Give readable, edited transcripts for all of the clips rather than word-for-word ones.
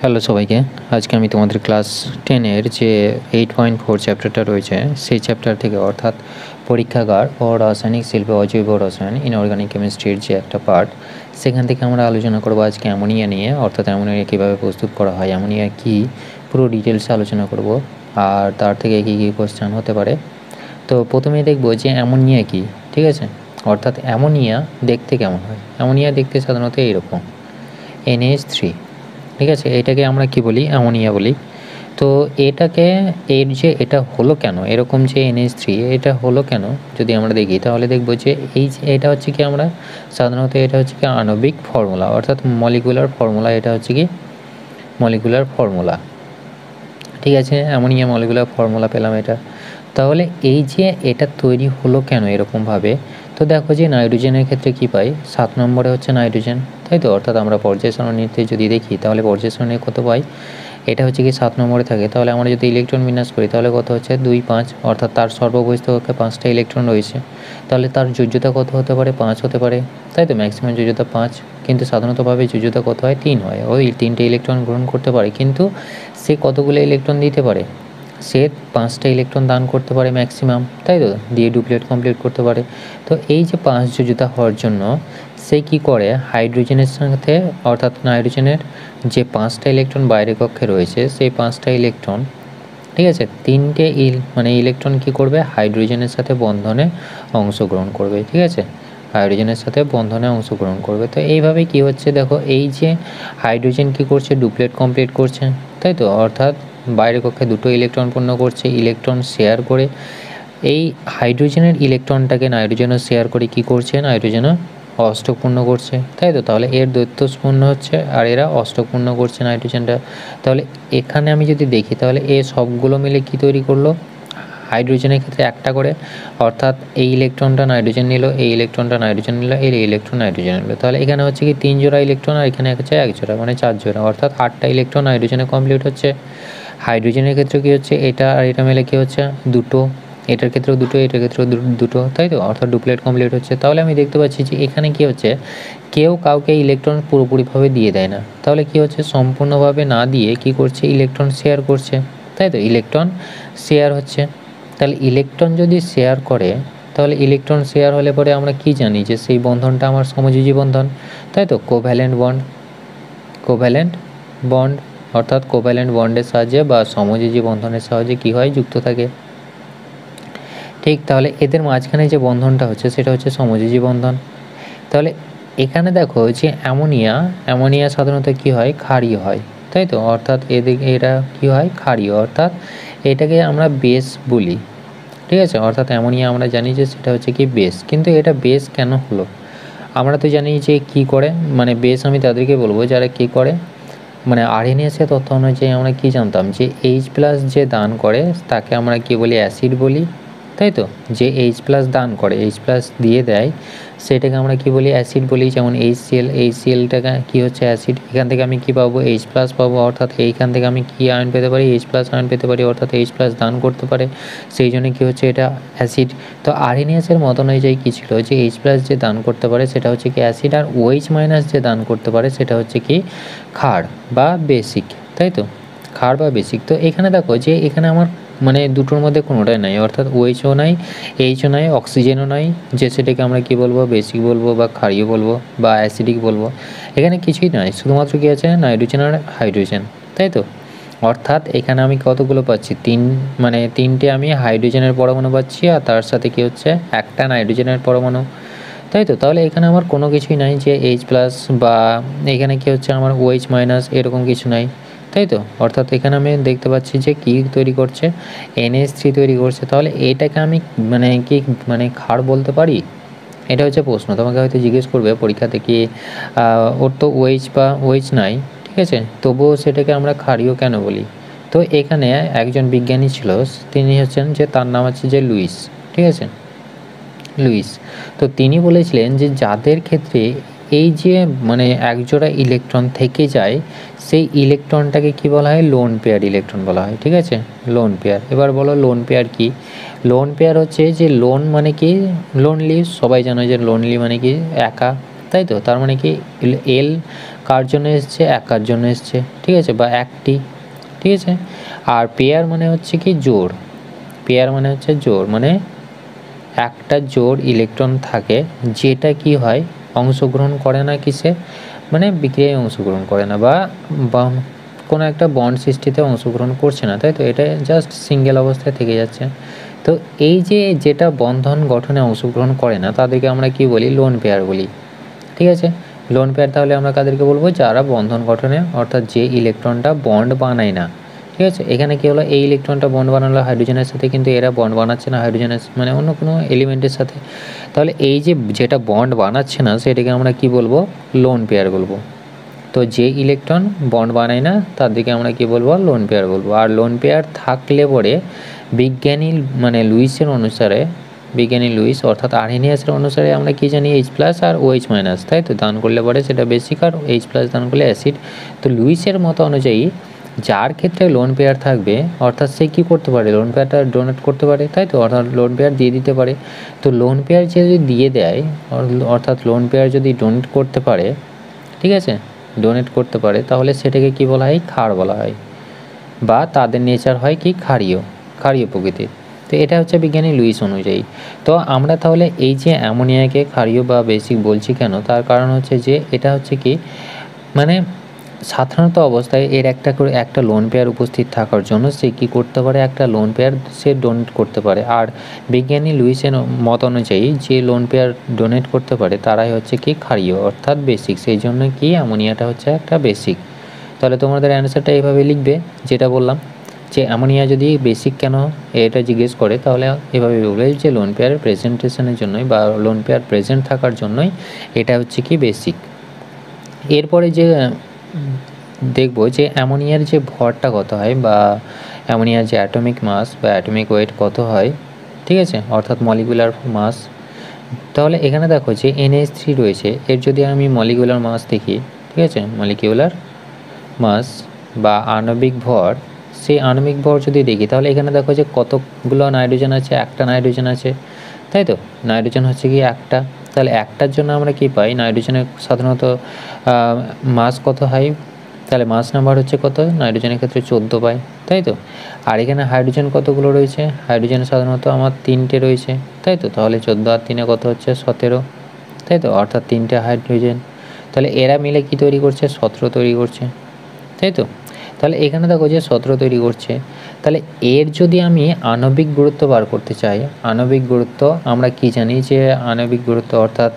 Hello সবাইকে, আজকে আমি তোমাদের ক্লাস 10-এর যে 8.4 চ্যাপ্টারটা রয়েছে সেই চ্যাপ্টার থেকে অর্থাৎ পরীক্ষাগার ও রাসায়নিক শিল্পে অজৈব রসায়ন ইনঅর্গানিক কেমিস্ট্রির যে একটা পার্ট, সেখান থেকে আমরা আলোচনা করবো আজকে অ্যামোনিয়া নিয়ে। অর্থাৎ অ্যামোনিয়া কীভাবে প্রস্তুত করা হয়, অ্যামোনিয়া কী, পুরো ডিটেলসে আলোচনা করব আর তার থেকে কী কী কোয়েশ্চেন হতে পারে। তো প্রথমেই দেখব যে অ্যামোনিয়া কী, ঠিক আছে। অর্থাৎ অ্যামোনিয়া দেখতে কেমন হয়। অ্যামোনিয়া দেখতে সাধারণত এইরকম, NH3, ঠিক আছে। এটাকে আমরা কি বলি, অ্যামোনিয়া বলি। তো এটাকে এটা হলো কেন এরকম, যে NH3 এটা হলো কেন যদি আমরা দেখি তাহলে দেখব যে এটা হচ্ছে কি, আমরা সাধারণত এটা হচ্ছে কি আণবিক ফর্মুলা, অর্থাৎ মলিকুলার ফর্মুলা। এটা হচ্ছে কি মলিকুলার ফর্মুলা, ঠিক আছে। অ্যামোনিয়া মলিকুলার ফর্মুলা পেলাম এটা। তাহলে এই যে এটা তৈরি হলো কেন এরকমভাবে, তো দেখো যে নাইট্রোজেনের ক্ষেত্রে কি পাই, 7 নম্বরে হচ্ছে নাইট্রোজেন, তাই তো। অর্থাৎ আমরা পর্যায় সারণীতে যদি দেখি তাহলে পর্যায় সারণী কত পাই, এটা হচ্ছে কি 7 নম্বরে থাকে। তাহলে আমরা যদি ইলেকট্রন বিন্যাস করি তাহলে কত হচ্ছে 2, 5, অর্থাৎ তার সর্ববহিস্থ কক্ষে 5টা ইলেকট্রন রয়েছে। তাহলে তার যোজ্যতা কত হতে পারে, 5 হতে পারে, তাই তো। ম্যাক্সিমাম যোজ্যতা 5, কিন্তু সাধারণতভাবে যোজ্যতা কত হয়, 3 হয়। ওই 3টে ইলেকট্রন গ্রহণ করতে পারে, কিন্তু সে কতগুলো ইলেকট্রন দিতে পারে, সে 5টা ইলেকট্রন দান করতে পারে ম্যাক্সিমাম, তাই তো, দিয়ে ডুপ্লেট কমপ্লিট করতে পারে। তো এই যে 5 যোজ্যতা হওয়ার জন্য সে কি করে, হাইড্রোজেনের সাথে অর্থাৎ নাইট্রোজেনের যে 5টা ইলেকট্রন বাইরের কক্ষে রয়েছে সেই 5টা ইলেকট্রন, ঠিক আছে, 3টে ইলেকট্রন কি করবে, হাইড্রোজেনের সাথে বন্ধনে অংশগ্রহণ করবে, ঠিক আছে, হাইড্রোজেনের সাথে বন্ধনে অংশগ্রহণ করবে। তো এইভাবে কি হচ্ছে দেখো, এই যে হাইড্রোজেন কি করছে, ডুপ্লেট কমপ্লিট করছে, তাই তো। অর্থাৎ বাইরের কক্ষে 2টো ইলেকট্রন পূর্ণ করছে, ইলেকট্রন শেয়ার করে এই হাইড্রোজেনের ইলেকট্রনটাকে নাইট্রোজেনও শেয়ার করে কি করছে, নাইট্রোজেনও অষ্টক পূর্ণ করছে, তাই তো। তাহলে এর দ্বৈত পূর্ণ হচ্ছে আর এরা অষ্টক পূর্ণ করছে নাইট্রোজেনটা। তাহলে এখানে আমি যদি দেখি তাহলে এ সবগুলো মিলে কি তৈরি করলো, হাইড্রোজেনের ক্ষেত্রে একটা করে, অর্থাৎ এই ইলেকট্রনটা নাইট্রোজেন নিল, এই ইলেকট্রনটা নাইট্রোজেন নিল, এই ইলেকট্রন নাইট্রোজেন নিল। তাহলে এখানে হচ্ছে কি 3 জোড়া ইলেকট্রন আর এখানে হচ্ছে 1 জোড়া, মানে 4 জোড়া, অর্থাৎ 8টা ইলেকট্রন নাইট্রোজেনে কমপ্লিট হচ্ছে। হাইড্রোজেনের ক্ষেত্রে কি হচ্ছে, এটা আর এটা মিলে কি হচ্ছে 2টো, এটার ক্ষেত্রেও 2টো, এটার ক্ষেত্রেও 2টো, তাই তো, অর্থাৎ ডুপ্লেট কমপ্লিট হচ্ছে। তাহলে আমি দেখতে পাচ্ছি যে এখানে কি হচ্ছে, কেউ কাউকে ইলেকট্রন পুরোপুরিভাবে দিয়ে দেয় না। তাহলে কি হচ্ছে, সম্পূর্ণভাবে না দিয়ে কি করছে, ইলেকট্রন শেয়ার করছে, তাই তো, ইলেকট্রন শেয়ার হচ্ছে। তাহলে ইলেকট্রন যদি শেয়ার করে, তাহলে ইলেকট্রন শেয়ার হলে পরে আমরা কি জানি যে সেই বন্ধনটা আমার সমযোজী বন্ধন, তাই তো, কোভ্যালেন্ট বন্ড, অর্থাৎ কোভ্যালেন্ট বন্ডের সাহায্যে বা সমযোজী বন্ধনের সাহায্যে কি হয়, যুক্ত থাকে, ঠিক। তাহলে এদের মাঝখানে যে বন্ধনটা হচ্ছে সেটা হচ্ছে সমযোজী বন্ধন। তাহলে এখানে দেখো যে অ্যামোনিয়া সাধারণত কি হয়, ক্ষারীয় হয়, তাই তো। অর্থাৎ এরা কি হয়, ক্ষারীয়, অর্থাৎ এটাকে আমরা বেস বলি, ঠিক আছে। অর্থাৎ অ্যামোনিয়া আমরা জানি যে সেটা হচ্ছে কি বেস, কিন্তু এটা বেস কেন হলো, আমরা তো জানি যে কি করে, বেস আমি তাদেরকে বলবো যারা কি করে, আরএনএসে তথ্য অনুযায়ী আমরা কি জানতাম যে H+ যে দান করে তাকে আমরা কি বলি, অ্যাসিড বলি, তাই তো। যে H+ দান করে, H+ দিয়ে দেয়, সেটাকে আমরা কি বলি, অ্যাসিড বলি। যেমন HClটাকে কি হচ্ছে, অ্যাসিড। এখান থেকে আমি কি পাবো, H+ পাবো, অর্থাৎ এইখান থেকে আমি কি আয়ন পেতে পারি, H+ আয়ন পেতে পারি, অর্থাৎ H+ দান করতে পারে, সেই জন্য কি হচ্ছে, এটা অ্যাসিড। তো আরএনএসের মত অনুযায়ী কী ছিল, যে H+ যে দান করতে পারে সেটা হচ্ছে কি অ্যাসিড, আর OH- যে দান করতে পারে সেটা হচ্ছে কি ক্ষার বা বেসিক, তাই তো, ক্ষার বা বেসিক। তো এখানে দেখো যে এখানে আমার দুটোর মধ্যে কোনোটাই নাই, অর্থাৎ OHও নাই, Hও নাই, অক্সিজেনও নাই, যে সেটাকে আমরা কি বলবো, বেসিক বলবো বা ক্ষারীয় বলবো বা অ্যাসিডিক বলবো। এখানে কিছুই নাই, শুধুমাত্র কি আছে, নাইট্রোজেন আর হাইড্রোজেন, তাই তো। অর্থাৎ এখানে আমি কতগুলো পাচ্ছি, তিনটে আমি হাইড্রোজেনের পরমাণু পাচ্ছি আর তার সাথে কি হচ্ছে, একটা নাইট্রোজেনের পরমাণু, তাই তো। তাহলে এখানে আমার কোনো কিছুই নাই যে H+ বা এখানে কি হচ্ছে আমার OH- এরকম কিছু নাই, তাই তো। অর্থাৎ এখানে আমি দেখতে পাচ্ছি যে কি তৈরি করছে, NH3 তৈরি করছে। তাহলে এটাকে আমি কি ক্ষার বলতে পারি, এটা হচ্ছে প্রশ্ন। তোমাকে হয়তো জিজ্ঞেস করবে পরীক্ষাতে কি ওর তো OH বা OH নাই, ঠিক আছে, তবুও সেটাকে আমরা ক্ষারীয় কেন বলি। তো এখানে একজন বিজ্ঞানী ছিল, তিনি হচ্ছেন যে তার নাম হচ্ছে যে লুইস, ঠিক আছে, লুইস। তো তিনি বলেছিলেন যে যাদের ক্ষেত্রে এই যে একজোড়া ইলেকট্রন থেকে যায়, সেই ইলেকট্রনটাকে কি বলা হয়, লোন পেয়ার ইলেকট্রন বলা হয়, ঠিক আছে, লোন পেয়ার। এবার বলো লোন পেয়ার কি, লোন পেয়ার হচ্ছে যে লোন কি, লোনলি, সবাই জানো যে লোনলি কি একা, তাই তো। তার কি এল কার জন্য এসছে, একার জন্য এসছে, ঠিক আছে, বা একটি, ঠিক আছে। আর পেয়ার মানে হচ্ছে কি জোড়, পেয়ার মানে হচ্ছে জোড়, মানে একটা জোড় ইলেকট্রন থাকে যেটা কি হয় অংশগ্রহণ করে না কিসে, মানে বিক্রিয়ায় অংশগ্রহণ করে না বা কোনো একটা বন্ড সৃষ্টিতে অংশগ্রহণ করছে না, তাই তো, এটা জাস্ট সিঙ্গেল অবস্থায় থেকে যাচ্ছে। তো এই যে যেটা বন্ধন গঠনে অংশগ্রহণ করে না তাদেরকে আমরা কি বলি, লোন পেয়ার বলি, ঠিক আছে। লোন পেয়ার তাহলে আমরা কাদেরকে বলবো, যারা বন্ধন গঠনে অর্থাৎ যে ইলেকট্রনটা বন্ড বানায় না, ঠিক আছে। এখানে কি হলো, এই ইলেকট্রনটা বন্ড বানালো হাইড্রোজেনের সাথে, কিন্তু এরা বন্ড বানাচ্ছে না হাইড্রোজেনের মানে অন্য কোনো এলিমেন্টের সাথে, তাহলে এই যে যেটা বন্ড বানাচ্ছে না সেটাকে আমরা কি বলবো, লোন পেয়ার বলবো। তো যে ইলেকট্রন বন্ড বানায় না তাদেরকে আমরা কি বলবো, লোন পেয়ার বলবো। আর লোন পেয়ার থাকলে পরে বিজ্ঞানী মানে লুইসের অনুসারে, বিজ্ঞানী লুইস অর্থাৎ আর্হেনিয়াসের অনুসারে আমরা কি জানি, H+ আর OH-, তাই তো, দান করলে পরে সেটা বেসিক আর H+ দান করলে অ্যাসিড। তো লুইসের মতো অনুযায়ী যার ক্ষেত্রে লোন পেয়ার থাকবে অর্থাৎ সে কী করতে পারে, লোন পেয়ারটা ডোনেট করতে পারে, তাই তো, অর্থাৎ লোন পেয়ার দিয়ে দিতে পারে। তো লোন পেয়ার যদি দিয়ে দেয় অর্থাৎ লোন পেয়ার যদি ডোনেট করতে পারে, ঠিক আছে, ডোনেট করতে পারে, তাহলে সেটাকে কি বলা হয়, ক্ষার বলা হয়, বা তাদের নেচার হয় কি ক্ষারীয়, ক্ষারীয় প্রকৃতির। তো এটা হচ্ছে বিজ্ঞানী লুইস অনুযায়ী। তো আমরা তাহলে এই যে অ্যামোনিয়াকে ক্ষারীয় বা বেসিক বলছি কেন, তার কারণ হচ্ছে যে এটা হচ্ছে কি, মানে সাধারণত অবস্থায় এর একটা লোন পেয়ার উপস্থিত থাকার জন্য সে কী করতে পারে, একটা লোন পেয়ার সে ডোনেট করতে পারে। আর বিজ্ঞানী লুইসের মত অনুযায়ী যে লোন পেয়ার ডোনেট করতে পারে তারাই হচ্ছে কি ক্ষারীয় অর্থাৎ বেসিক, সেই জন্য কি অ্যামোনিয়াটা হচ্ছে একটা বেসিক। তাহলে তোমাদের অ্যান্সারটা এইভাবে লিখবে, যেটা বললাম যে অ্যামোনিয়া যদি বেসিক কেন এটা জিজ্ঞেস করে তাহলে এভাবে বলবে যে লোন পেয়ার প্রেজেন্টেশনের জন্যই বা লোন পেয়ার প্রেজেন্ট থাকার জন্যই এটা হচ্ছে কি বেসিক। এরপরে যে দেখব যে অ্যামোনিয়ার যে ভরটা কত হয় বা অ্যামোনিয়ার যে অ্যাটমিক মাস বা অ্যাটমিক ওয়েট কত হয়, ঠিক আছে, অর্থাৎ মলিকুলার মাস। তাহলে এখানে দেখো যে NH3 রয়েছে, এর যদি আমি মলিকুলার মাস দেখি, ঠিক আছে, মলিকুলার মাস বা আণবিক ভর, সেই আণবিক ভর যদি দেখি তাহলে এখানে দেখো যে কতগুলো নাইট্রোজেন আছে, একটা নাইট্রোজেন আছে, তাই তো, নাইট্রোজেন হচ্ছে কি একটা। তাহলে একটার জন্য আমরা কি পাই, নাইট্রোজেনের সাধারণত মাস কত হয়, তাহলে মাস নাম্বার হচ্ছে কত, নাইট্রোজেনের ক্ষেত্রে 14 পাই, তাই তো। আর এখানে হাইড্রোজেন কতগুলো রয়েছে, হাইড্রোজেন সাধারণত আমার 3টে রয়েছে, তাই তো, তাহলে 14 আর 3 কত হচ্ছে 17, তাই তো, অর্থাৎ 3টে হাইড্রোজেন। তাহলে এরা মিলে কি তৈরি করছে, 17 তৈরি করছে, তাই তো। তাহলে এখানে দেখো যে 17 তৈরি করছে। তাহলে এর যদি আমি আণবিক গুরুত্ব বার করতে চাই, আণবিক গুরুত্ব আমরা কি জানি যে আণবিক গুরুত্ব অর্থাৎ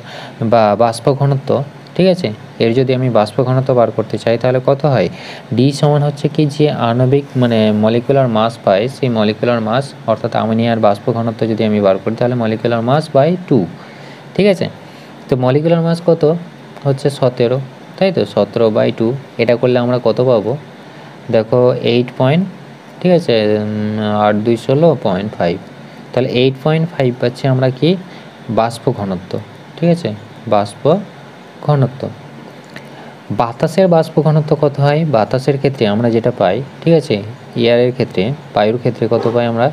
বা বাষ্প ঘনত্ব, ঠিক আছে, এর যদি আমি বাষ্প ঘনত্ব বার করতে চাই তাহলে কত হয়, ডি সমান হচ্ছে কি যে আণবিক মানে মলিকুলার মাস পাই, সেই মলিকুলার মাস অর্থাৎ অ্যামোনিয়ার বাষ্প ঘনত্ব যদি আমি বার করি তাহলে মলিকুলার মাস বাই 2, ঠিক আছে। তো মলিকুলার মাস কত হচ্ছে 17, তাই তো, 17/2, এটা করলে আমরা কত পাবো, দেখো 8 ঠিক আছে, 8 2 16.5, তাহলে 8.5 পাচ্ছি আমরা কি বাষ্প ঘনত্ব, ঠিক আছে, বাষ্প ঘনত্ব। বাতাসের বাষ্প ঘনত্ব কত হয়, বাতাসের ক্ষেত্রে আমরা যেটা পাই, ঠিক আছে, এয়ারের ক্ষেত্রে, বায়ুর ক্ষেত্রে কত পাই আমরা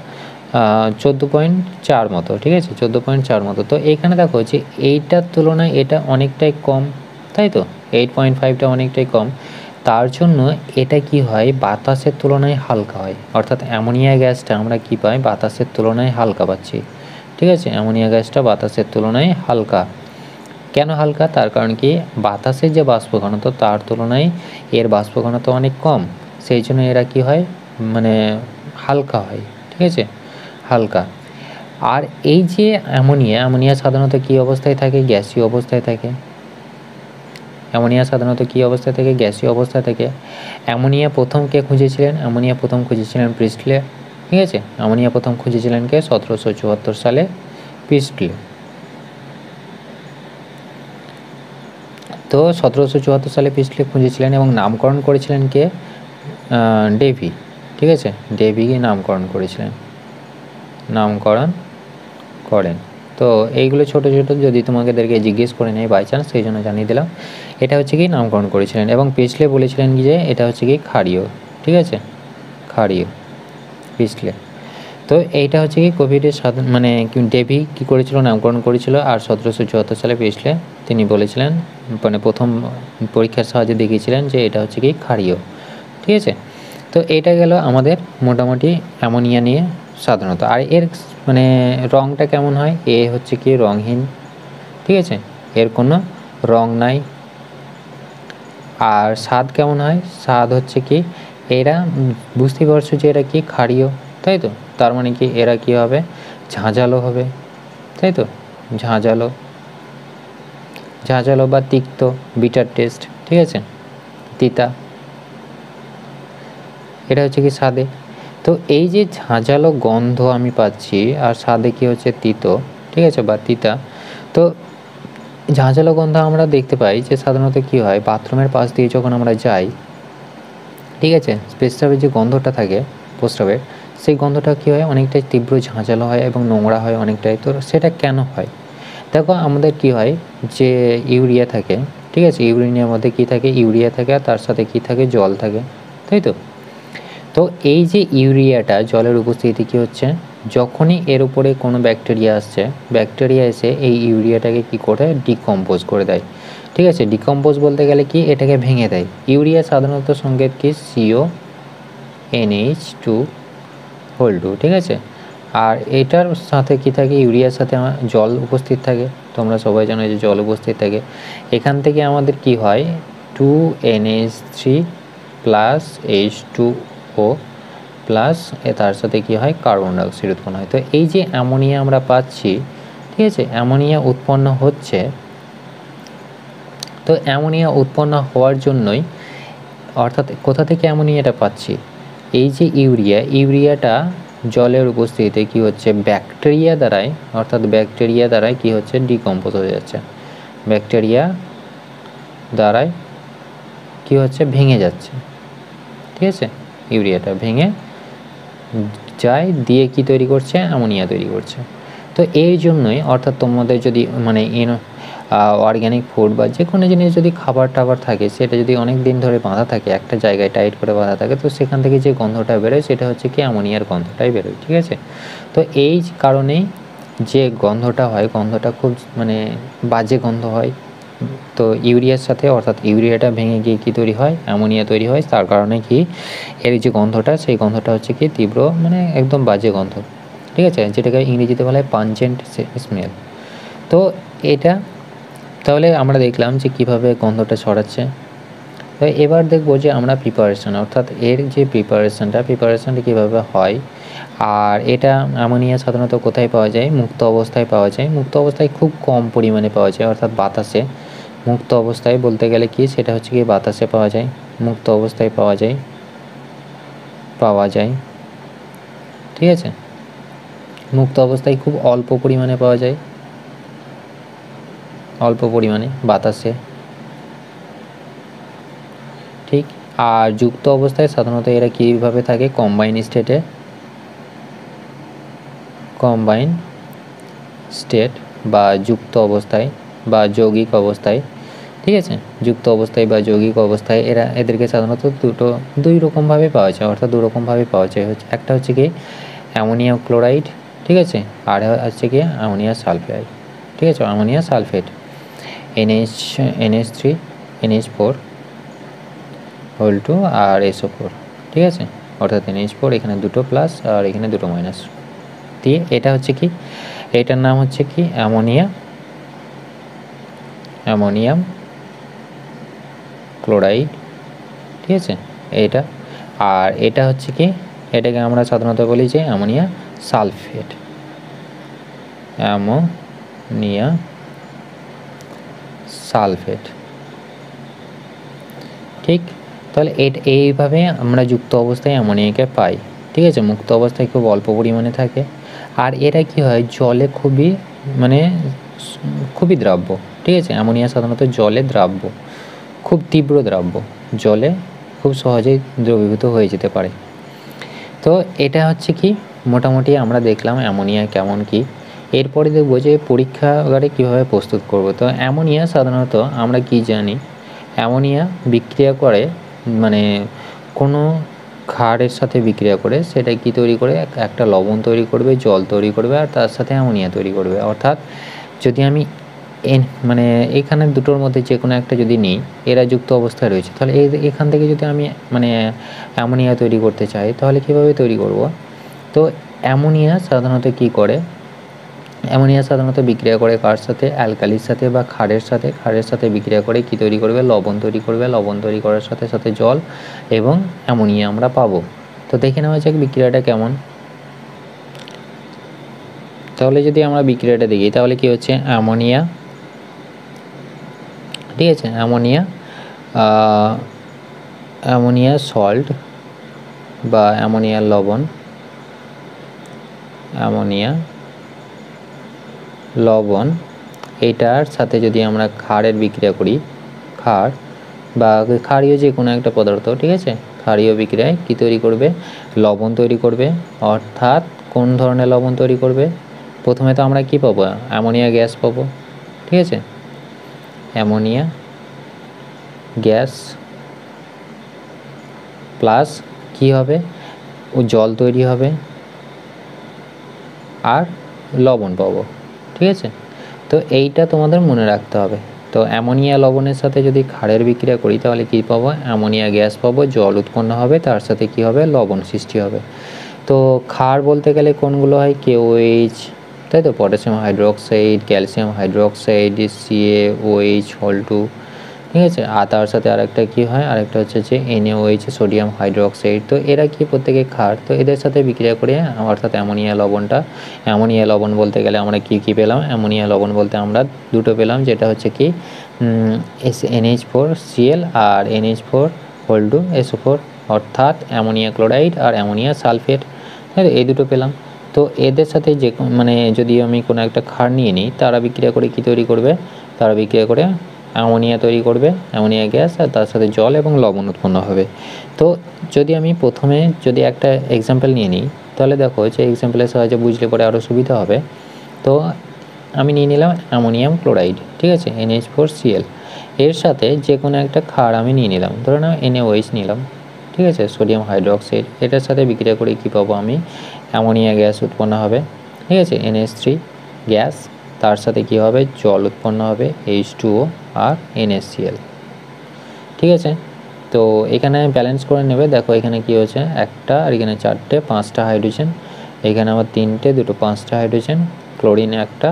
14.4 মতো, ঠিক আছে, 14.4 মতো। তো এখানে দেখো যে এইটার তুলনায় এটা অনেকটাই কম, তাই তো, 8.5টা অনেকটাই কম, তার জন্য এটা কি হয় বাতাসের তুলনায় হালকা হয়, অর্থাৎ অ্যামোনিয়া গ্যাসটা আমরা কি পাই বাতাসের তুলনায় হালকা পাচ্ছি, ঠিক আছে, অ্যামোনিয়া গ্যাসটা বাতাসের তুলনায় হালকা। কেন হালকা, তার কারণ কি বাতাসের যে বাষ্প ঘনত্ব তার তুলনায় এর বাষ্প ঘনত্ব অনেক কম, সেই জন্য এরা কি হয় মানে হালকা হয়, ঠিক আছে, হালকা। আর এই যে অ্যামোনিয়া সাধারণত কী অবস্থায় থাকে, গ্যাসীয় অবস্থায় থাকে, অ্যামোনিয়া সাধারণত কী অবস্থায় থাকে, গ্যাসীয় অবস্থায় থাকে। অ্যামোনিয়া প্রথম কে খুঁজেছিলেন, অ্যামোনিয়া প্রথম খুঁজেছিলেন প্রিস্টলে, ঠিক আছে, অ্যামোনিয়া প্রথম খুঁজেছিলেন কে 1774 সালে প্রিস্টলে। তো 1774 সালে প্রিস্টলে খুঁজেছিলেন এবং নামকরণ করেছিলেন কে, ডেভি, ঠিক আছে, ডেভিকে নামকরণ করেছিলেন, নামকরণ করেন। তো এইগুলো ছোটো ছোটো যদি তোমাদেরকে জিজ্ঞেস করে নেই বাই চান্স, সেই জন্য জানিয়ে দিলাম। এটা হচ্ছে কি নামকরণ করেছিলেন এবং প্রিস্টলে বলেছিলেন কি যে এটা হচ্ছে কি ক্ষারীয়, ঠিক আছে, ক্ষারীয় প্রিস্টলে। তো এইটা হচ্ছে কি কোভিডের মানে ডেভি কী করেছিল, নামকরণ করেছিল। আর 1774 সালে প্রিস্টলে তিনি বলেছিলেন, মানে প্রথম পরীক্ষার সাহায্যে দেখিয়েছিলেন যে এটা হচ্ছে কি ক্ষারীয়। ঠিক আছে, তো এটা গেল আমাদের মোটামুটি অ্যামোনিয়া নিয়ে সাধারণত। আর এর মানে রঙটা কেমন হয়, এ হচ্ছে কি রঙহীন, ঠিক আছে, এর কোনো রং নাই। আর স্বাদ কেমন হয়, স্বাদ হচ্ছে কি এরা বুঝতে পারছো যে এরা কি ক্ষারীয়, তাই তো, তার মানে কি এরা কি হবে, ঝাঁঝালো হবে, তাই তো, ঝাঁঝালো, ঝাঁঝালো বা তিক্ত, বিটার টেস্ট, ঠিক আছে, তিতা, এটা হচ্ছে কি স্বাদে। তো এই যে ঝাঁঝালো গন্ধ আমি পাচ্ছি আর স্বাদে কি হচ্ছে তিতো, ঠিক আছে, বা তিতা। তো ঝাঁঝালো গন্ধ আমরা দেখতে পাই যে সাধারণত কি হয়, বাথরুমের পাশ দিয়ে যখন আমরা যাই, ঠিক আছে, পেশাবের যে গন্ধটা থাকে প্রস্রাবের, সেই গন্ধটা কী হয়, অনেকটাই তীব্র ঝাঁঝালো হয় এবং নোংরা হয় অনেকটাই। তো সেটা কেন হয়, দেখো আমাদের কি হয় যে ইউরিয়া থাকে, ঠিক আছে, ইউরিনের মধ্যে কি থাকে, ইউরিয়া থাকে, আর তার সাথে কি থাকে, জল থাকে, তাই তো। তো এই যে ইউরিয়াটা জলের উপস্থিতি কী হচ্ছে, যখনই এর উপরে কোনো ব্যাকটেরিয়া আসছে, ব্যাকটেরিয়া এসে এই ইউরিয়াটাকে কি করে, ডিকম্পোজ করে দেয়, ঠিক আছে। ডিকম্পোজ বলতে গেলে কি এটাকে ভেঙে দেয়। ইউরিয়া সাধারণত সংকেত কি CONH2 ঠিক আছে। আর এটার সাথে কি থাকে, ইউরিয়ার সাথে আমার জল উপস্থিত থাকে, তোমরা সবাই জানো যে জল উপস্থিত থাকে। এখান থেকে আমাদের কি হয়, 2NH3 প্লাস H2O প্লাস তার সাথে কি হয়, কার্বন ডাইঅক্সাইড উৎপন্ন হয়। তো এই যে অ্যামোনিয়া আমরা পাচ্ছি, ঠিক আছে, অ্যামোনিয়া উৎপন্ন হচ্ছে। তো অ্যামোনিয়া উৎপন্ন হওয়ার জন্যই, অর্থাৎ কোথা থেকে অ্যামোনিয়াটা পাচ্ছি, এই যে ইউরিয়াটা জলের উপস্থিতিতে কি হচ্ছে, ব্যাকটেরিয়া দ্বারাই, অর্থাৎ ব্যাকটেরিয়া দ্বারাই কি হচ্ছে, ডিকম্পোজ হয়ে যাচ্ছে, ব্যাকটেরিয়া দ্বারাই কি হচ্ছে, ভেঙে যাচ্ছে, ঠিক আছে, ইউরিয়াটা ভেঙে যায়, দিয়ে কি তৈরি করছে, অ্যামোনিয়া তৈরি করছে। তো এই জন্যই, অর্থাৎ তোমাদের যদি মানে অর্গ্যানিক ফুড বা যে কোনো জিনিস যদি খাবার টাবার থাকে, সেটা যদি অনেক দিন ধরে বাঁধা থাকে, একটা জায়গায় টাইট করে বাঁধা থাকে, তো সেখান থেকে যে গন্ধটা বেরোয় সেটা হচ্ছে কি অ্যামোনিয়ার গন্ধটাই বেরোয়, ঠিক আছে। তো এই কারণেই যে গন্ধটা হয়, গন্ধটা খুব মানে বাজে গন্ধ হয়। তো ইউরিয়ার সাথে, অর্থাৎ ইউরিয়াটা ভেঙে গিয়ে কী তৈরি হয়, অ্যামোনিয়া তৈরি হয়। তার কারণে কি এর যে গন্ধটা, সেই গন্ধটা হচ্ছে কি তীব্র, মানে একদম বাজে গন্ধ, ঠিক আছে, যেটাকে ইংরেজিতে বলা হয় পাঞ্জেন্ট স্মেল। তো এটা তাহলে আমরা দেখলাম যে কিভাবে গন্ধটা ছড়াচ্ছে। তো এবার দেখবো যে আমরা প্রিপারেশন, অর্থাৎ এর যে প্রিপারেশনটা কীভাবে হয়। আর এটা অ্যামোনিয়া সাধারণত কোথায় পাওয়া যায়, মুক্ত অবস্থায় পাওয়া যায়। মুক্ত অবস্থায় খুব কম পরিমাণে পাওয়া যায়, অর্থাৎ বাতাসে। মুক্ত অবস্থায় বলতে গেলে কি, সেটা হচ্ছে কি বাতাসে পাওয়া যায়, মুক্ত অবস্থায় পাওয়া যায়, ঠিক আছে। মুক্ত অবস্থায় খুব অল্প পরিমাণে পাওয়া যায়, অল্প পরিমাণে বাতাসে, ঠিক। আর যুক্ত অবস্থায় সাধারণত এরা কীভাবে থাকে, কম্বাইন স্টেট বা যুক্ত অবস্থায় বা যৌগিক অবস্থায়, ঠিক আছে, যুক্ত অবস্থায় বা যৌগিক অবস্থায় এদেরকে সাধারণত দুই রকমভাবে পাওয়া যায়, অর্থাৎ দুরকমভাবে পাওয়া যায়। একটা হচ্ছে কি অ্যামোনিয়াম ক্লোরাইড, ঠিক আছে, আর হচ্ছে কি অ্যামোনিয়াম সালফাইড, ঠিক আছে, অ্যামোনিয়াম সালফেট, NH3 NH4 আর SO4, ঠিক আছে, অর্থাৎ NH4 এখানে দুটো প্লাস আর এখানে দুটো মাইনাস দিয়ে এটা হচ্ছে কি, এটার নাম হচ্ছে কি অ্যামোনিয়াম ক্লোরাইড, ঠিক আছে, এটা। আর এটা হচ্ছে কি, এটাকে আমরা সাধারণত বলি যে অ্যামোনিয়াম সালফেট, ঠিক। তাহলে এইভাবে আমরা যুক্ত অবস্থায় অ্যামোনিয়াকে পাই, ঠিক আছে। মুক্ত অবস্থায় খুব অল্প পরিমাণে থাকে। আর এরা কি হয়, জলে খুবই দ্রাব্য, ঠিক আছে। অ্যামোনিয়া সাধারণত জলে দ্রাব্য, খুব তীব্র দ্রাব্য, জলে খুব সহজেই দ্রবীভূত হয়ে যেতে পারে। তো এটা হচ্ছে কি মোটামুটি আমরা দেখলাম অ্যামোনিয়া কেমন কি। এরপরে দেখব যে পরীক্ষাগারে কীভাবে প্রস্তুত করব। তো অ্যামোনিয়া সাধারণত আমরা কি জানি, অ্যামোনিয়া বিক্রিয়া করে, মানে কোনো ক্ষারের সাথে বিক্রিয়া করে সেটা কি তৈরি করে, একটা লবণ তৈরি করবে, জল তৈরি করবে আর তার সাথে অ্যামোনিয়া তৈরি করবে। অর্থাৎ যদি আমি মানে এখানে দুটোর মধ্যে যে কোনো একটা যদি নিই, এরা যুক্ত অবস্থায় রয়েছে, তাহলে এখান থেকে যদি আমি মানে অ্যামোনিয়া তৈরি করতে চাই তাহলে কীভাবে তৈরি করব? তো অ্যামোনিয়া সাধারণত কি করে, অ্যামোনিয়া সাধারণত বিক্রিয়া করে কার সাথে, অ্যালকালির সাথে বা ক্ষারের সাথে বিক্রিয়া করে কি তৈরি করবে, লবণ তৈরি করবে। লবণ তৈরি করার সাথে সাথে জল এবং অ্যামোনিয়া আমরা পাবো। তো দেখে নেওয়া যাক বিক্রিয়াটা কেমন। তাহলে যদি আমরা বিক্রিয়াটা দেখি তাহলে কি হচ্ছে, অ্যামোনিয়া, ঠিক আছে, অ্যামোনিয়া সল্ট বা অ্যামোনিয়া লবণ, এটার সাথে যদি আমরা ক্ষারের বিক্রিয়া করি, ক্ষার বা ক্ষারীয় যে কোনো একটা পদার্থ, ঠিক আছে, ক্ষারীয় বিক্রিয়ায় কি তৈরি করবে, লবণ তৈরি করবে। অর্থাৎ কোন ধরনের লবণ তৈরি করবে, প্রথমে তো আমরা কি পাবো, অ্যামোনিয়া গ্যাস পাবো, ঠিক আছে, অ্যামোনিয়া গ্যাস প্লাস কি হবে, ও জল তৈরি হবে আর লবণ পাবো, ঠিক আছে। তো এইটা তোমাদের মনে রাখতে হবে। তো অ্যামোনিয়া লবণের সাথে যদি ক্ষারের বিক্রিয়া করি তাহলে কি পাবো, অ্যামোনিয়া গ্যাস পাবো, জল উৎপন্ন হবে, তার সাথে কি হবে, লবণ সৃষ্টি হবে। তো ক্ষার বলতে গেলে কোনগুলো হয়, KOH, তাই তো, potassium hydroxide, calcium hydroxide, CaOH হল 2, ঠিক আছে। আর তার সাথে আরেকটা কি হয়, আরেকটা হচ্ছে যে NaOH, সোডিয়াম হাইড্রোক্সাইড। তো এরা কি প্রত্যেকে ক্ষার, তো এদের সাথে বিক্রিয়া করে অর্থাৎ অ্যামোনিয়া লবণ বলতে গেলে আমরা কি পেলাম, অ্যামোনিয়া লবণ বলতে আমরা দুটো পেলাম, যেটা হচ্ছে কি NH4Cl আর NH4 হল 2 SO4, অর্থাৎ অ্যামোনিয়া ক্লোরাইড আর অ্যামোনিয়া সালফেট, এই দুটো পেলাম। তো এদের সাথে যে মানে যদি আমি কোনো একটা ক্ষার নিয়ে নিই, তারা বিক্রিয়া করে কি তৈরি করবে, তারা বিক্রিয়া করে অ্যামোনিয়া তৈরি করবে, অ্যামোনিয়া গ্যাস, আর তার সাথে জল এবং লবণ উৎপন্ন হবে। তো যদি আমি প্রথমে যদি একটা এক্সাম্পল নিয়ে নিই তাহলে দেখো যে এক্সাম্পলের সাহায্যে বুঝলে পরে আরও সুবিধা হবে। তো আমি নিয়ে নিলাম অ্যামোনিয়াম ক্লোরাইড, ঠিক আছে, NH4Cl, এর সাথে যে কোনো একটা ক্ষার আমি নিয়ে নিলাম, ধরে নাও NaOH নিলাম, ঠিক আছে, সোডিয়াম হাইড্রোক্সাইড, এটার সাথে বিক্রিয়া করে কী পাবো আমি, অ্যামোনিয়া গ্যাস উৎপন্ন হবে, ঠিক আছে, NH3 গ্যাস, তার সাথে কি হবে, জল উৎপন্ন হবে, H2O আর NaCl, ঠিক আছে। তো এখানে ব্যালেন্স করে নেবে, দেখো এখানে কি হচ্ছে, একটা আর এখানে 4টে 5টা হাইড্রোজেন, এখানে আবার 3টে 2টো 5টা হাইড্রোজেন, ক্লোরিন একটা,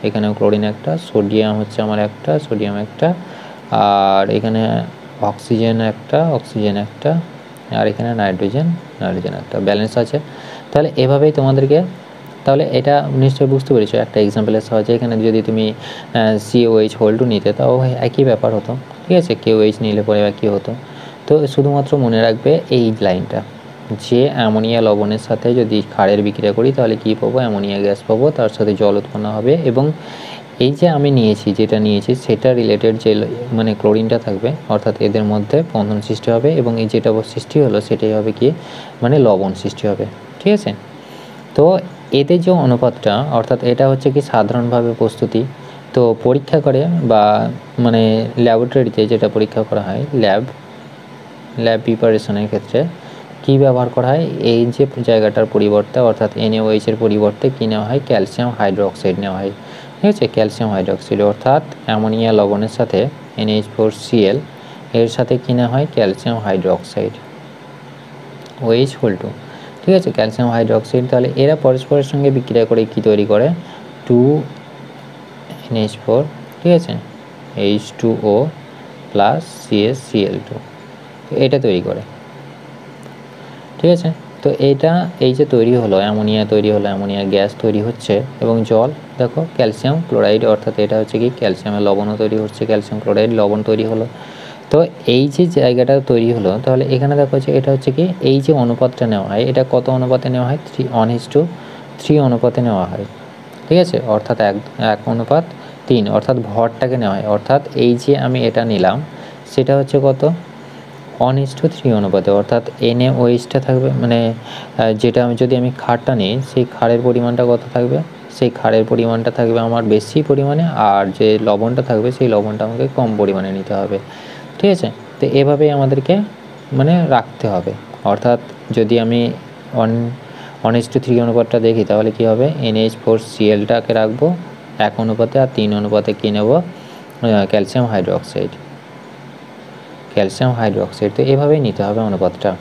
এখানেও ক্লোরিন একটা, সোডিয়াম হচ্ছে আমার একটা, সোডিয়াম একটা, আর এখানে অক্সিজেন একটা আর এখানে নাইট্রোজেন একটা, ব্যালেন্স আছে। তাহলে এভাবেই তোমাদেরকে, তাহলে এটা নিশ্চয়ই বুঝতে পেরেছো একটা এক্সাম্পলের সাহায্যে। এখানে যদি তুমি CaOH হল 2 নিতে তাও একই ব্যাপার হতো, ঠিক আছে, KOH নিলে পরে কী হতো। তো শুধুমাত্র মনে রাখবে এই লাইনটা, যে অ্যামোনিয়া লবণের সাথে যদি ক্ষারের বিক্রিয়া করি তাহলে কী পাবো, অ্যামোনিয়া গ্যাস পাবো, তার সাথে জল উৎপন্ন হবে, এবং এই যে আমি যেটা নিয়েছি সেটা রিলেটেড যে মানে ক্লোরিনটা থাকবে, অর্থাৎ এদের মধ্যে বন্ধন সৃষ্টি হবে, এবং এই যেটা সৃষ্টি হলো সেটাই হবে কি, মানে লবণ সৃষ্টি হবে, ঠিক আছে। তো এদের যে অনুপাতটা, অর্থাৎ এটা হচ্ছে কি সাধারণভাবে প্রস্তুতি। তো পরীক্ষা করে বা মানে ল্যাবরেটরিতে যেটা পরীক্ষা করা হয়, ল্যাব প্রিপারেশনের ক্ষেত্রে কী ব্যবহার করা হয়, এই যে জায়গাটার পরিবর্তে অর্থাৎ NaOH এর পরিবর্তে কী নেওয়া হয়, ক্যালসিয়াম হাইড্রোক্সাইড নেওয়া হয়, ঠিক আছে, ক্যালসিয়াম হাইড্রোক্সাইড, অর্থাৎ অ্যামোনিয়া লবণের সাথে NH4Cl এর সাথে কী নেওয়া হয়, ক্যালসিয়াম হাইড্রোক্সাইড, OH হল 2, ঠিক আছে, ক্যালসিয়াম হাইড্রোক্সাইড। তাহলে এরা পরস্পরের সঙ্গে বিক্রিয়া করে কি তৈরি করে, 2NH4, ঠিক আছে, H2O প্লাস CaCl2, এটা তৈরি করে, ঠিক আছে। তো এইটা এই যে তৈরি হলো, অ্যামোনিয়া গ্যাস তৈরি হচ্ছে, এবং জল, দেখো ক্যালসিয়াম ক্লোরাইড, অর্থাৎ এটা হচ্ছে কি ক্যালসিয়ামের লবণও তৈরি হচ্ছে, ক্যালসিয়াম ক্লোরাইড লবণ তৈরি হলো। তো এই যে জায়গাটা তৈরি হলো, তাহলে এখানে দেখো যে এটা হচ্ছে কি, এই যে অনুপাতটা নেওয়া হয়, এটা কত অনুপাতে নেওয়া হয়, 1:3 অনুপাতে নেওয়া হয়, ঠিক আছে, অর্থাৎ 1:3, অর্থাৎ ভরটাকে নেওয়া হয়, অর্থাৎ এই যে আমি এটা নিলাম সেটা হচ্ছে কত, 1:3 অনুপাতে, অর্থাৎ NaOHটা থাকবে, মানে যেটা যদি আমি ক্ষারটা নিই সেই ক্ষারের পরিমাণটা কত থাকবে, সেই ক্ষারের পরিমাণটা থাকবে আমার বেশি পরিমাণে, আর যে লবণটা থাকবে সেই লবণটা আমাকে কম পরিমাণে নিতে হবে, ঠিক আছে। তো এভাবেই আমাদেরকে মানে রাখতে হবে, অর্থাৎ যদি আমি 1:3 অনুপাতটা দেখি তাহলে কি হবে, NH4Clটাকে রাখবো 1 অনুপাতে, আর 3 অনুপাতে কি নেব, ক্যালসিয়াম হাইড্রোক্সাইড। তো এভাবেই নিতে হবে অনুপাতটা।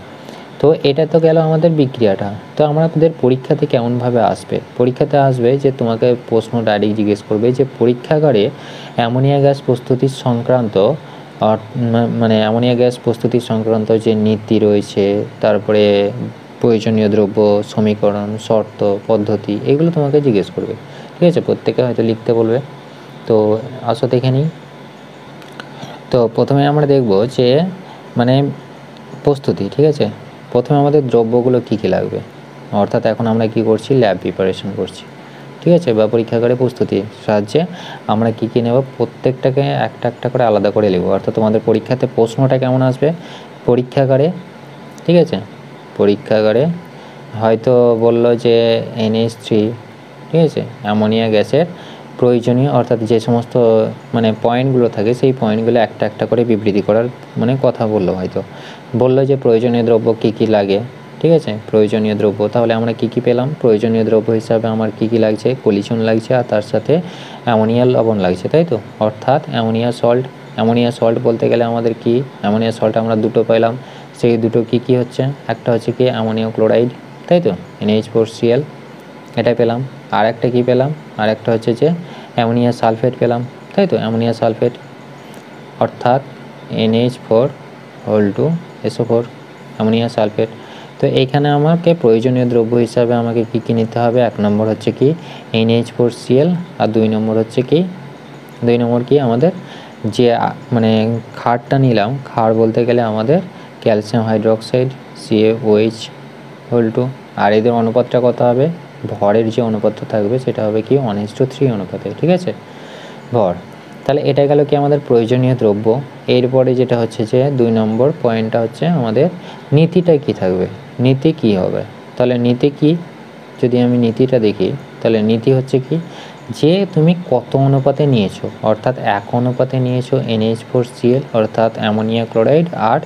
তো এটা তো গেল আমাদের বিক্রিয়াটা। তো আমাদের পরীক্ষাতে কেমনভাবে আসবে, পরীক্ষাতে আসবে যে তোমাকে প্রশ্ন ডাইরেক্ট জিজ্ঞেস করবে যে পরীক্ষাগারে অ্যামোনিয়া গ্যাস প্রস্তুতির সংক্রান্ত মানে অ্যামোনিয়া গ্যাস প্রস্তুতির সংক্রান্ত যে নীতি রয়েছে, তারপরে প্রয়োজনীয় দ্রব্য, সমীকরণ, শর্ত, পদ্ধতি, এগুলো তোমাকে জিজ্ঞেস করবে। ঠিক আছে, প্রত্যেকে হয়তো লিখতে বলবে। তো আসো দেখে নিই। তো প্রথমে আমরা দেখব যে মানে প্রস্তুতি। ঠিক আছে, প্রথমে আমাদের দ্রব্যগুলো কী কী লাগবে, অর্থাৎ এখন আমরা কি করছি, ল্যাব প্রিপারেশন করছি। ঠিক আছে, বা পরীক্ষাগারে প্রস্তুতির সাহায্যে আমরা কী কী নেব, প্রত্যেকটাকে একটা একটা করে আলাদা করে নেব। অর্থাৎ তোমাদের পরীক্ষাতে প্রশ্নটা কেমন আসবে, পরীক্ষাগারে, ঠিক আছে, পরীক্ষাগারে হয়তো বলল যে NH3, ঠিক আছে, অ্যামোনিয়া গ্যাসের প্রয়োজনীয়, অর্থাৎ যে সমস্ত মানে পয়েন্টগুলো থাকে সেই পয়েন্টগুলো একটা একটা করে বিবৃতি করার মানে কথা বললো, হয়তো বললো যে প্রয়োজনীয় দ্রব্য কী কী লাগে। ঠিক আছে, প্রয়োজনীয় দ্রব্য, তাহলে আমরা কী কী পেলাম, প্রয়োজনীয় দ্রব্য হিসাবে আমার কী কী লাগছে, কলিচুন লাগছে, আর তার সাথে অ্যামোনিয়া লবণ লাগছে, তাই তো, অর্থাৎ অ্যামোনিয়া সল্ট বলতে গেলে আমাদের কি, অ্যামোনিয়া সল্ট আমরা দুটো পেলাম, সেই দুটো কী কী হচ্ছে, একটা হচ্ছে কি অ্যামোনিয়াম ক্লোরাইড, তাই তো, NH4Cl, এটা পেলাম। আর একটা কী পেলাম, আর একটা হচ্ছে যে অ্যামোনিয়া সালফেট পেলাম, তাই তো, অ্যামোনিয়া সালফেট, অর্থাৎ NH4 অ্যামোনিয়া সালফেট। তো এইখানে আমাকে প্রয়োজনীয় দ্রব্য হিসাবে আমাকে কী কী নিতে হবে, 1 নম্বর হচ্ছে কি NH4Cl, আর 2 নম্বর হচ্ছে কি, 2 নম্বর কি আমাদের যে মানে ক্ষারটা নিলাম, ক্ষার বলতে গেলে আমাদের ক্যালসিয়াম হাইড্রোক্সাইড CaOH, আর এদের অনুপাতটা কত হবে, ভরের যে অনুপাতটা থাকবে সেটা হবে কি 1:3 অনুপাতে। ঠিক আছে, ভর। তাহলে এটা গেল কি আমাদের প্রয়োজনীয় দ্রব্য। এরপরে যেটা হচ্ছে যে 2 নম্বর পয়েন্টটা হচ্ছে আমাদের নীতিটা কি থাকবে, নীতি কি হবে। তাহলে নীতি কি, যদি আমি নীতিটা দেখি তাহলে নীতি হচ্ছে কি, যে তুমি কত অনুপাতে নিয়েছো, অর্থাৎ 1 অনুপাতে নিয়েছো NH4Cl অর্থাৎ অ্যামোনিয়া ক্লোরাইড, আর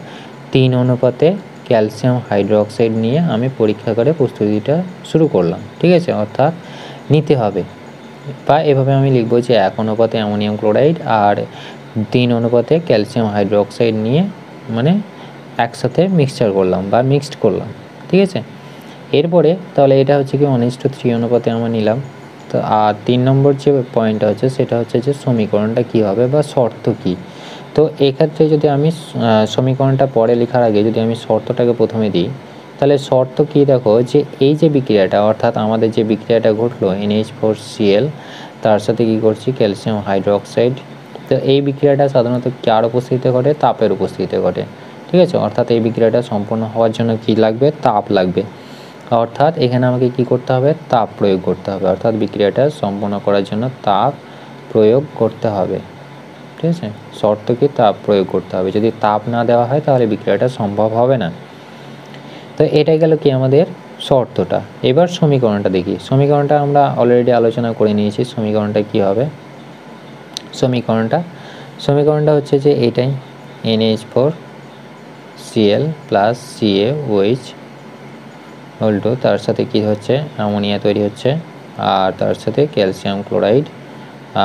3 অনুপাতে ক্যালসিয়াম হাইড্রোক্সাইড নিয়ে আমি পরীক্ষাগারে প্রস্তুতিটা শুরু করলাম। ঠিক আছে, অর্থাৎ নিতে হবে, বা এভাবে আমি লিখবো যে 1 অনুপাতে অ্যামোনিয়াম ক্লোরাইড আর 3 অনুপাতে ক্যালসিয়াম হাইড্রোক্সাইড নিয়ে মানে একসাথে মিক্সচার করলাম বা মিক্সড করলাম। ঠিক আছে, এরপরে তাহলে এটা হচ্ছে কি 1:3 অনুপাতে আমরা নিলাম। তো আর 3 নম্বর যে পয়েন্টটা হচ্ছে সেটা হচ্ছে যে সমীকরণটা কী হবে বা শর্ত কী। তো এক্ষেত্রে যদি আমি সমীকরণটা পরে লেখার আগে যদি আমি শর্তটাকে প্রথমে দিই, তাহলে শর্ত কী, দেখো যে এই যে বিক্রিয়াটা, অর্থাৎ আমাদের যে বিক্রিয়াটা ঘটলো NH4Cl তার সাথে কী করছি ক্যালসিয়াম হাইড্রোক্সাইড, তো এই বিক্রিয়াটা সাধারণত কার উপস্থিতিতে ঘটে, তাপের উপস্থিতিতে ঘটে। ঠিক আছে, অর্থাৎ এই বিক্রিয়াটা সম্পূর্ণ হওয়ার জন্য কী লাগবে, তাপ লাগবে, অর্থাৎ এখানে আমাকে কি করতে হবে, তাপ প্রয়োগ করতে হবে, অর্থাৎ বিক্রিয়াটা সম্পন্ন করার জন্য তাপ প্রয়োগ করতে হবে। ঠিক আছে, শর্ত কি, তাপ প্রয়োগ করতে হবে, যদি তাপ না দেওয়া হয় তাহলে বিক্রিয়াটা সম্ভব হবে না। তো এটাই গেল কি আমাদের শর্তটা। এবার সমীকরণটা দেখি, সমীকরণটা আমরা অলরেডি আলোচনা করে নিয়েছি, সমীকরণটা কি হবে, সমীকরণটা হচ্ছে যে এটাই NH4Cl প্লাস CaOH তার সাথে কি হচ্ছে অ্যামোনিয়া তৈরি হচ্ছে, আর তার সাথে ক্যালসিয়াম ক্লোরাইড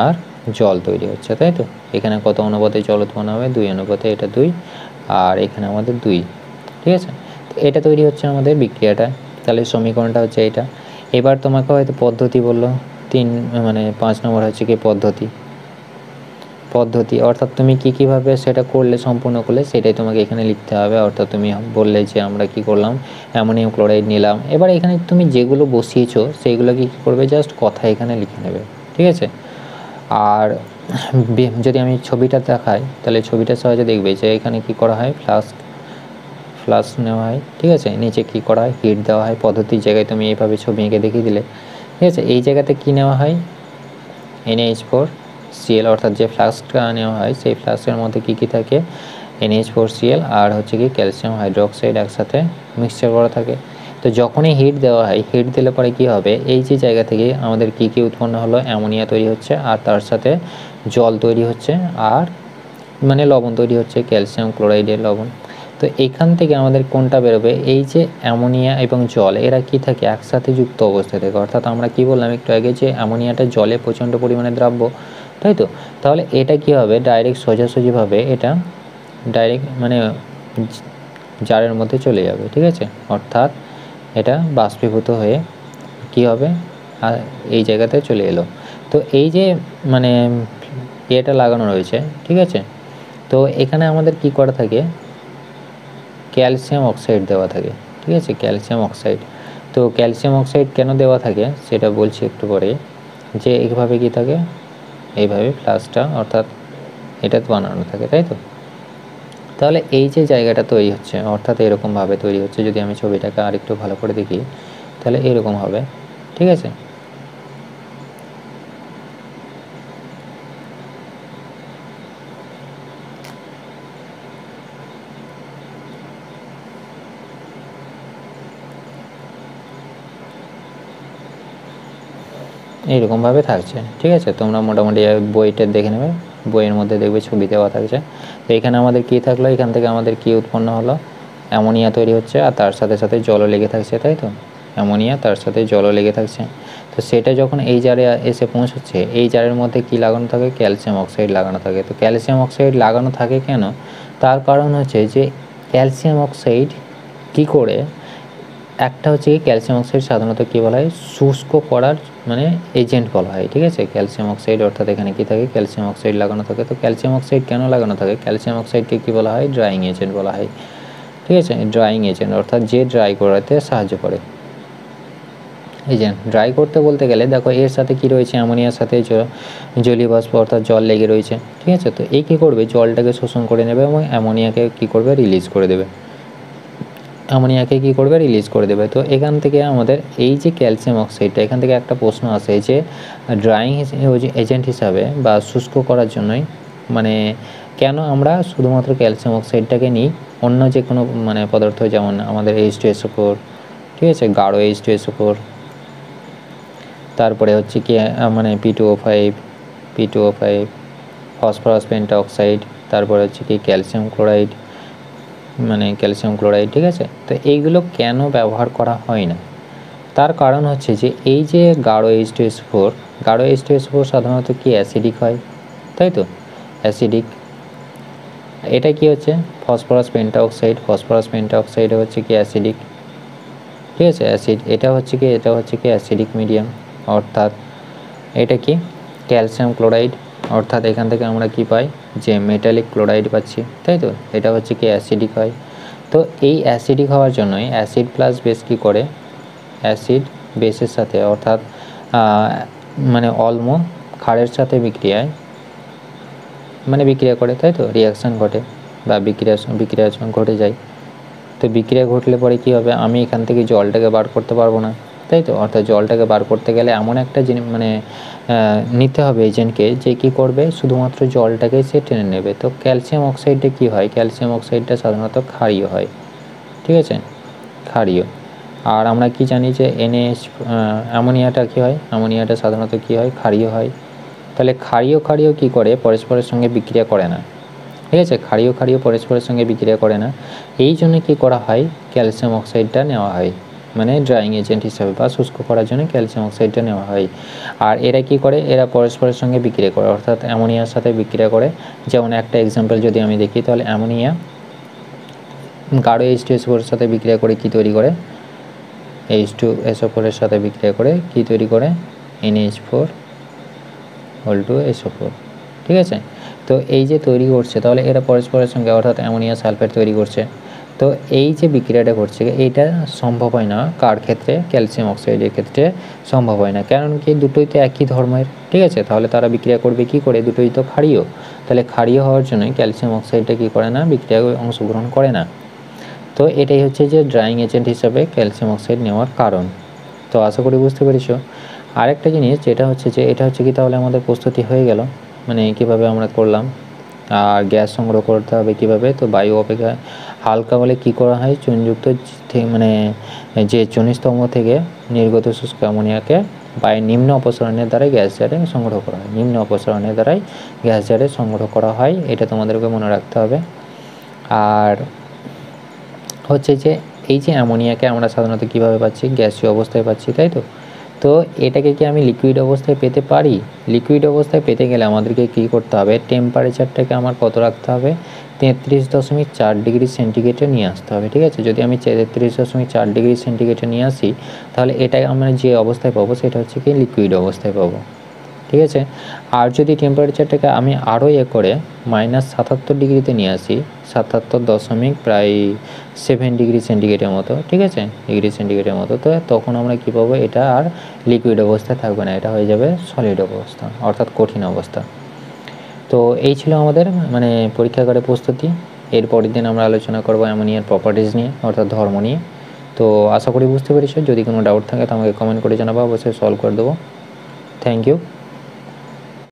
আর জল তৈরি হচ্ছে, তাই তো। এখানে কত অনুপাতে জল উৎপন্ন হবে, 2 অনুপাতে, এটা 2, আর এখানে আমাদের 2। ঠিক আছে, তো এটা তৈরি হচ্ছে আমাদের বিক্রিয়াটা। তাহলে সমীকরণটা হচ্ছে এটা। এবার তোমাকে হয়তো পদ্ধতি বললো 3 মানে 5 নম্বর হচ্ছে কি পদ্ধতি, অর্থাৎ তুমি কীভাবে সেটা করলে, সম্পূর্ণ করলে সেটাই তোমাকে এখানে লিখতে হবে। অর্থাৎ তুমি বললে যে আমরা কি করলাম, অ্যামোনিয়াম ক্লোরাইড নিলাম, এবার এখানে তুমি যেগুলো বসিয়েছো সেইগুলো কী করবে, জাস্ট কথা এখানে লিখে নেবে। ঠিক আছে, আর যদি আমি ছবিটা দেখাই তাহলে ছবিটার সাহায্যে দেখবে যে এখানে কি করা হয়, ফ্লাস্ক নেওয়া হয়। ঠিক আছে, নিচে কি করা হয়, হিট দেওয়া হয়। পদ্ধতির জায়গায় তুমি এইভাবে ছবি এঁকে দেখিয়ে দিলে। ঠিক আছে, এই জায়গাতে কি নেওয়া হয়, NH4Cl, অর্থাৎ যে ফ্লাস্কটা নেওয়া হয় সেই ফ্লাস্কের মধ্যে কী কী থাকে, NH4Cl আর হচ্ছে কি ক্যালসিয়াম হাইড্রোক্সাইড একসাথে মিক্সচার করা থাকে। তো যখনই হিট দেওয়া হয়, হিট দিলে পরে কী হবে, এই যে জায়গা থেকে আমাদের কী কী উৎপন্ন হলো, অ্যামোনিয়া তৈরি হচ্ছে, আর তার সাথে জল তৈরি হচ্ছে, আর মানে লবণ তৈরি হচ্ছে, ক্যালসিয়াম ক্লোরাইডের লবণ। তো এখান থেকে আমাদের কোনটা বেরোবে, এই যে অ্যামোনিয়া এবং জল এরা কি থাকে একসাথে যুক্ত অবস্থায় থাকে, অর্থাৎ আমরা কি বললাম একটু আগে যে অ্যামোনিয়াটা জলে প্রচণ্ড পরিমাণে দ্রাব্য, তাই তো। তাহলে এটা কি হবে, ডাইরেক্ট সোজাসুজিভাবে এটা ডাইরেক্ট মানে জারের মধ্যে চলে যাবে, ঠিক আছে। অর্থাৎ এটা বাষ্পীভূত হয়ে কি হবে, এই জায়গাতে চলে এলো। তো এই যে মানে এটা লাগানো রয়েছে, ঠিক আছে। তো এখানে আমাদের কি করা থাকে, ক্যালসিয়াম অক্সাইড দেওয়া থাকে, ঠিক আছে, ক্যালসিয়াম অক্সাইড। তো ক্যালসিয়াম অক্সাইড কেন দেওয়া থাকে সেটা বলছি একটু পরে, যে এইভাবে কি থাকে, এইভাবে প্লাসটা অর্থাৎ এটা বানানো থাকে, তাই তো। তাহলে এই যে জায়গাটা তৈরি হচ্ছে অর্থাৎ এরকমভাবে তৈরি হচ্ছে, যদি আমি ছবিটাকে আর একটু ভালো করে দেখি তাহলে এরকম হবে, ঠিক আছে। এইরকমভাবে থাকছে, ঠিক আছে। তোমরা মোটামুটি বইটা দেখে নেবে, বইয়ের মধ্যে দেখবে ছবি দেওয়া থাকছে। তো এখানে আমাদের কী থাকলো, এখান থেকে আমাদের কী উৎপন্ন হলো, অ্যামোনিয়া তৈরি হচ্ছে আর তার সাথে সাথে জলও লেগে থাকছে, তাই তো। অ্যামোনিয়া তার সাথে জলও লেগে থাকছে। তো সেটা যখন এই জারে এসে পৌঁছচ্ছে, এই জারের মধ্যে কি লাগানো থাকে, ক্যালসিয়াম অক্সাইড লাগানো থাকে। তো ক্যালসিয়াম অক্সাইড লাগানো থাকে কেন, তার কারণ হচ্ছে যে ক্যালসিয়াম অক্সাইড কী করে, একটা হচ্ছে কি ক্যালসিয়াম অক্সাইড সাধারণত কী বলা হয়, শুষ্ক করার মানে এজেন্ট বলা হয়, ঠিক আছে। ক্যালসিয়াম অক্সাইড অর্থাৎ এখানে কী থাকে, ক্যালসিয়াম অক্সাইড লাগানো থাকে। তো ক্যালসিয়াম অক্সাইড কেন লাগানো থাকে, ক্যালসিয়াম অক্সাইডকে কী বলা হয়, ড্রাইং এজেন্ট বলা হয়, ঠিক আছে। ড্রাইং এজেন্ট অর্থাৎ যে ড্রাই করাতে সাহায্য করে এজেন্ট। ড্রাই করতে বলতে গেলে দেখো এর সাথে কি রয়েছে, অ্যামোনিয়ার সাথে জলীয় বাষ্প অর্থাৎ জল লেগে রয়েছে, ঠিক আছে। তো এই কী করবে, জলটাকে শোষণ করে নেবে এবং অ্যামোনিয়াকে কী করবে, রিলিজ করে দেবে, অ্যামোনিয়াকে কী করবে, রিলিজ করে দেবে। তো এখান থেকে আমাদের এই যে ক্যালসিয়াম অক্সাইডটা, এখান থেকে একটা প্রশ্ন আসে যে ড্রাইং এজেন্ট হিসাবে বা শুষ্ক করার জন্যই মানে কেন আমরা শুধুমাত্র ক্যালসিয়াম অক্সাইডটাকে নিই, অন্য যে কোনো মানে পদার্থ যেমন আমাদের H2SO4, ঠিক আছে, গাঢ় H2SO4, তারপরে হচ্ছে কি মানে P2O5, ফসফরাস পেন্টাঅক্সাইড, তারপরে হচ্ছে কি ক্যালসিয়াম ক্লোরাইড, মানে ক্যালসিয়াম ক্লোরাইড, ঠিক আছে। তো এইগুলো কেন ব্যবহার করা হয় না, তার কারণ হচ্ছে যে এই যে গাঢ় H2SO4 সাধারণত কি অ্যাসিডিক হয়, তাই তো, অ্যাসিডিক। এটা কি হচ্ছে ফসফরাস পেন্টাঅক্সাইড হচ্ছে কি অ্যাসিডিক, ঠিক আছে, অ্যাসিড। এটা হচ্ছে কি অ্যাসিডিক মিডিয়াম, অর্থাৎ এটা কি ক্যালসিয়াম ক্লোরাইড, অর্থাৎ এখান থেকে আমরা কি পাই, যে মেটালিক ক্লোরাইড পাচ্ছি, তাই তো। এটা হচ্ছে কি অ্যাসিডিক হয়। তো এই অ্যাসিডিক হওয়ার জন্যই অ্যাসিড প্লাস বেস কী করে, অ্যাসিড বেসের সাথে অর্থাৎ মানে অম্ল ক্ষারের সাথে বিক্রিয়া করে, তাই তো, রিয়াকশান ঘটে বা বিক্রিয়া ঘটে যায়। তো বিক্রিয়া ঘটলে পরে কী হবে, আমি এখান থেকে জলটাকে বার করতে পারবো না, তাই তো। অর্থাৎ জলটাকে বার করতে গেলে এমন একটা জিনিস মানে নিতে হবে এজেন্টকে, যে কী করবে, শুধুমাত্র জলটাকে সে টেনে নেবে। তো ক্যালসিয়াম অক্সাইডটা কী হয়, ক্যালসিয়াম অক্সাইডটা সাধারণত ক্ষারীয় হয়, ঠিক আছে, ক্ষারীয়। আর আমরা কি জানি যে অ্যামোনিয়াটা কী হয়, অ্যামোনিয়াটা সাধারণত কী হয়, ক্ষারীয় হয়। তাহলে ক্ষারীয় কী করে, পরস্পরের সঙ্গে বিক্রিয়া করে না, ঠিক আছে। ক্ষারীয় পরস্পরের সঙ্গে বিক্রিয়া করে না, এই জন্য কী করা হয়, ক্যালসিয়াম অক্সাইডটা নেওয়া হয়, মানে ড্রাইং এজেন্ট হিসাবে বা শুষ্ক করার জন্য ক্যালসিয়াম অক্সাইডটা নেওয়া হয়। আর এরা কী করে, এরা পরস্পরের সঙ্গে বিক্রিয়া করে অর্থাৎ অ্যামোনিয়ার সাথে বিক্রিয়া করে। যেমন একটা এক্সাম্পল যদি আমি দেখি, তাহলে অ্যামোনিয়া গাঢ় H2SO4 এর সাথে বিক্রিয়া করে কী তৈরি করে, H2SO4 এর সাথে বিক্রিয়া করে কী তৈরি করে, NH4 ঠিক আছে। তো এই যে তৈরি করছে, তাহলে এরা পরস্পরের সঙ্গে অর্থাৎ অ্যামোনিয়া সালফেট তৈরি করছে। তো এই যে বিক্রিয়াটা ঘটছে এইটা সম্ভব হয় না কার ক্ষেত্রে, ক্যালসিয়াম অক্সাইডের ক্ষেত্রে সম্ভব হয় না, কারণ কি দুটোই তো একই ধর্মের, ঠিক আছে। তাহলে তারা বিক্রিয়া করবে কি করে, দুটোই তো ক্ষারীয়, তাহলে ক্ষারীয় হওয়ার জন্য ক্যালসিয়াম অক্সাইডটা কী করে না, বিক্রিয়ায় অংশগ্রহণ করে না। তো এটাই হচ্ছে যে ড্রাইং এজেন্ট হিসাবে ক্যালসিয়াম অক্সাইড নেওয়ার কারণ। তো আশা করি বুঝতে পেরেছো। আরেকটা জিনিস যেটা হচ্ছে যে এটা হচ্ছে কি, তাহলে আমাদের প্রস্তুতি হয়ে গেল, মানে কীভাবে আমরা করলাম। আর গ্যাস সংগ্রহ করতে হবে কীভাবে, তো বায়ু অপেক্ষা হালকা হলে কী করা হয়, চুনযুক্ত মানে যে চুনিস্তম্ভ থেকে নির্গত শুষ্ক অ্যামোনিয়াকে বায়ুর নিম্ন অপসারণের দ্বারাই গ্যাস জারে সংগ্রহ করা হয়, নিম্ন অপসারণের দ্বারাই গ্যাস জারে সংগ্রহ করা হয়, এটা তোমাদেরকে মনে রাখতে হবে। আর হচ্ছে যে এই যে অ্যামোনিয়াকে আমরা সাধারণত কীভাবে পাচ্ছি, গ্যাসীয় অবস্থায় পাচ্ছি, তাই তো। তো এটাকে কি আমি লিকুইড অবস্থায় পেতে পারি? লিকুইড অবস্থায় পেতে গেলে আমাদেরকে কী করতে হবে, টেম্পারেচারটাকে আমার কত রাখতে হবে, 33.4 ডিগ্রি সেন্টিগ্রেডে নিয়ে আসতে হবে, ঠিক আছে। যদি আমি 33.4 ডিগ্রি সেন্টিগ্রেডে নিয়ে আসি, তাহলে এটাই আমরা যে অবস্থায় পাবো সেটা হচ্ছে কি লিকুইড অবস্থায় পাবো, ঠিক আছে। আর যদি টেম্পারেচারটাকে আমি আরও করে -77 ডিগ্রিতে নিয়ে আসি, 77.7 ডিগ্রি সেন্টিগ্রেডের মতো, ঠিক আছে, ডিগ্রি সেন্টিগ্রেডের মতো, তো তখন আমরা কী পাবো, এটা আর লিকুইড অবস্থায় থাকবে না, এটা হয়ে যাবে সলিড অবস্থা, অর্থাৎ কঠিন অবস্থা। তো এই ছিল আমাদের মানে পরীক্ষাগারে প্রস্তুতি। এর পরের দিন আমরা আলোচনা করবো অ্যামোনিয়ার প্রপার্টিজ নিয়ে, অর্থাৎ ধর্ম নিয়ে। তো আশা করি বুঝতে পেরেছো। যদি কোনো ডাউট থাকে তো আমাকে কমেন্ট করে জানাবো, অবশ্যই সলভ করে দেবো। Thank you.